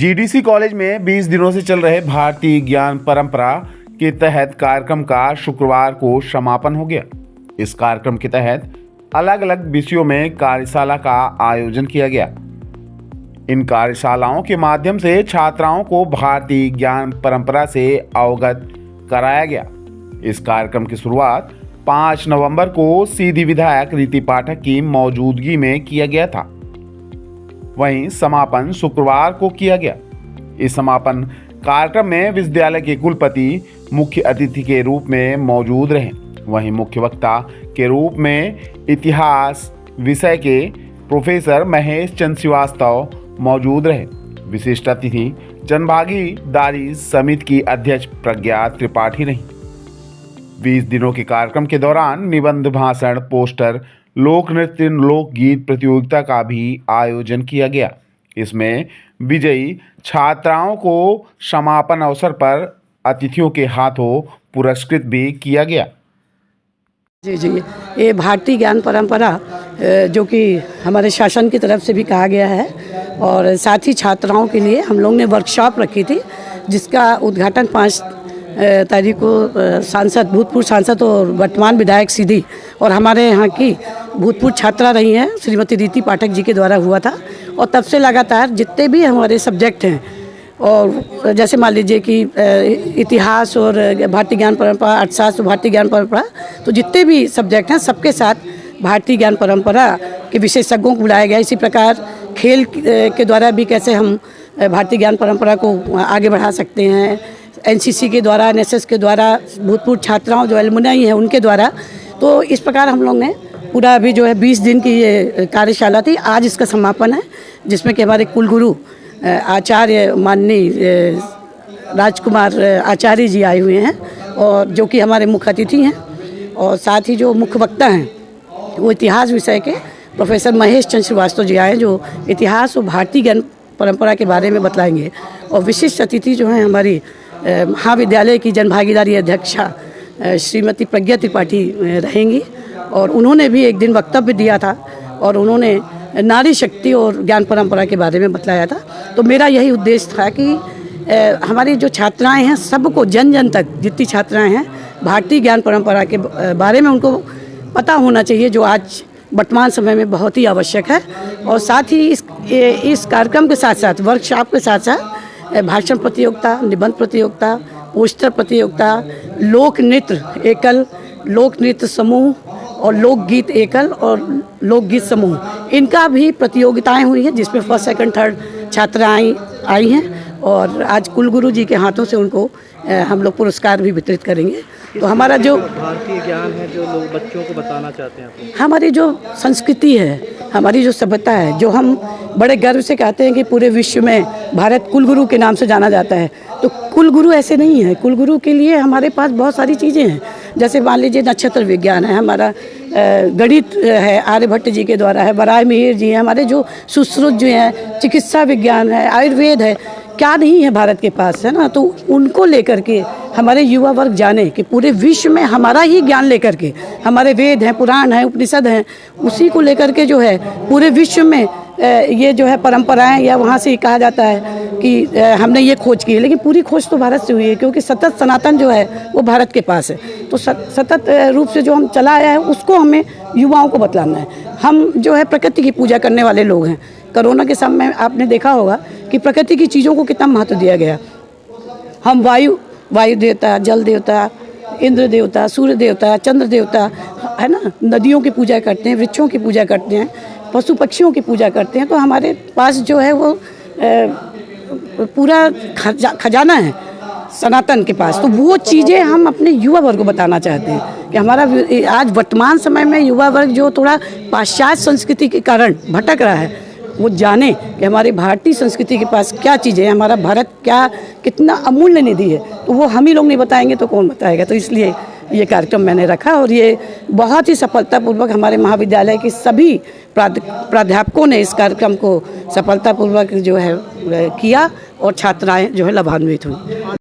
GDC college में 20 दिनों से चल रहे भारतीय ज्ञान परंपरा के तहत कार्यक्रम का शुक्रवार को समापन हो गया। इस कार्यक्रम के तहत अलग अलग विषयों में कार्यशाला का आयोजन किया गया। इन कार्यशालाओं के माध्यम से छात्राओं को भारतीय ज्ञान परंपरा से अवगत कराया गया। इस कार्यक्रम की शुरुआत 5 नवंबर को सीधी विधायक रीति पाठक की मौजूदगी में किया गया था। वहीं समापन शुक्रवार को किया गया। इस समापन कार्यक्रम में विश्वविद्यालय के कुलपति मुख्य अतिथि के रूप में मौजूद रहे। वहीं मुख्य वक्ता के रूप में इतिहास विषय के प्रोफेसर महेश चंद्र श्रीवास्तव मौजूद रहे। विशिष्ट अतिथि जनभागीदारी समिति की अध्यक्ष प्रज्ञा त्रिपाठी रही। 20 दिनों के कार्यक्रम के दौरान निबंध, भाषण, पोस्टर, लोक नृत्य, लोकगीत प्रतियोगिता का भी आयोजन किया गया। इसमें विजयी छात्राओं को समापन अवसर पर अतिथियों के हाथों पुरस्कृत भी किया गया। जी, ये भारतीय ज्ञान परंपरा जो कि हमारे शासन की तरफ से भी कहा गया है और साथ ही छात्राओं के लिए हम लोग ने वर्कशॉप रखी थी, जिसका उद्घाटन 5 तारीख को सांसद, भूतपूर्व सांसद और वर्तमान विधायक सीधी और हमारे यहाँ की भूतपूर्व छात्रा रही हैं श्रीमती रीति पाठक जी के द्वारा हुआ था। और तब से लगातार जितने भी हमारे सब्जेक्ट हैं, और जैसे मान लीजिए कि इतिहास और भारतीय ज्ञान परंपरा, अर्थशास्त्र, भारतीय ज्ञान परंपरा, तो जितने भी सब्जेक्ट हैं सबके साथ भारतीय ज्ञान परंपरा के विशेषज्ञों को बुलाया गया। इसी प्रकार खेल के द्वारा भी कैसे हम भारतीय ज्ञान परंपरा को आगे बढ़ा सकते हैं, एनसीसी के द्वारा, एनएसएस के द्वारा, भूतपूर्व छात्राओं जो एलुमनाई हैं उनके द्वारा। तो इस प्रकार हम लोग ने पूरा अभी जो है 20 दिन की ये कार्यशाला थी। आज इसका समापन है, जिसमें कि हमारे कुलगुरु आचार्य माननीय राजकुमार आचार्य जी आए हुए हैं, और जो कि हमारे मुख्य अतिथि हैं। और साथ ही जो मुख्य वक्ता हैं वो इतिहास विषय के प्रोफेसर महेश चंद्र श्रीवास्तव जी आए, जो इतिहास और भारतीय ज्ञान परंपरा के बारे में बतलाएंगे। और विशिष्ट अतिथि जो हैं हमारी महाविद्यालय की जनभागीदारी अध्यक्षा श्रीमती प्रज्ञा त्रिपाठी रहेंगी। और उन्होंने भी एक दिन वक्तव्य दिया था और उन्होंने नारी शक्ति और ज्ञान परंपरा के बारे में बतलाया था। तो मेरा यही उद्देश्य था कि हमारी जो छात्राएं हैं सबको, जन जन तक जितनी छात्राएं हैं, भारतीय ज्ञान परंपरा के बारे में उनको पता होना चाहिए, जो आज वर्तमान समय में बहुत ही आवश्यक है। और साथ ही इस कार्यक्रम के साथ साथ, वर्कशॉप के साथ साथ भाषण प्रतियोगिता, निबंध प्रतियोगिता, पोस्टर प्रतियोगिता, लोक नृत्य एकल, लोक नृत्य समूह और लोकगीत एकल और लोकगीत समूह, इनका भी प्रतियोगिताएं हुई हैं, जिसमें फर्स्ट, सेकंड, थर्ड छात्राएं आई हैं। और आज कुलगुरु जी के हाथों से उनको हम लोग पुरस्कार भी वितरित करेंगे। तो हमारा जो भारतीय ज्ञान है, जो लोग बच्चों को बताना चाहते हैं आपको, हमारी जो संस्कृति है, हमारी जो सभ्यता है, जो हम बड़े गर्व से कहते हैं कि पूरे विश्व में भारत कुलगुरु के नाम से जाना जाता है। तो कुलगुरु ऐसे नहीं है। कुलगुरु के लिए हमारे पास बहुत सारी चीज़ें हैं। जैसे मान लीजिए नक्षत्र विज्ञान है, हमारा गणित है, आर्यभट्ट जी के द्वारा है, बराह मिहिर जी हैं, हमारे जो सुश्रुत जो हैं, चिकित्सा विज्ञान है, आयुर्वेद है, क्या नहीं है भारत के पास, है ना। तो उनको लेकर के हमारे युवा वर्ग जाने कि पूरे विश्व में हमारा ही ज्ञान लेकर के, हमारे वेद हैं, पुराण हैं, उपनिषद हैं, उसी को लेकर के जो है पूरे विश्व में ये जो है परंपराएं, या वहाँ से कहा जाता है कि हमने ये खोज की है, लेकिन पूरी खोज तो भारत से हुई है, क्योंकि सतत सनातन जो है वो भारत के पास है। तो सतत रूप से जो हम चला आया है उसको हमें युवाओं को बतलाना है। हम जो है प्रकृति की पूजा करने वाले लोग हैं। कोरोना के समय में आपने देखा होगा कि प्रकृति की चीज़ों को कितना महत्व दिया गया। हम वायु देवता, जल देवता, इंद्र देवता, सूर्य देवता, चंद्र देवता, है ना, नदियों की पूजा करते हैं, वृक्षों की पूजा करते हैं, पशु पक्षियों की पूजा करते हैं। तो हमारे पास जो है वो पूरा खजाना है सनातन के पास। तो वो चीज़ें हम अपने युवा वर्ग को बताना चाहते हैं कि हमारा आज वर्तमान समय में युवा वर्ग जो थोड़ा पाश्चात्य संस्कृति के कारण भटक रहा है, वो जाने कि हमारी भारतीय संस्कृति के पास क्या चीज़ें हैं, हमारा भारत क्या कितना अमूल्य निधि है। तो वो हम ही लोग नहीं बताएंगे तो कौन बताएगा। तो इसलिए ये कार्यक्रम मैंने रखा और ये बहुत ही सफलतापूर्वक हमारे महाविद्यालय के सभी प्राध्यापकों ने इस कार्यक्रम को सफलतापूर्वक जो है किया और छात्राएं जो है लाभान्वित हुई।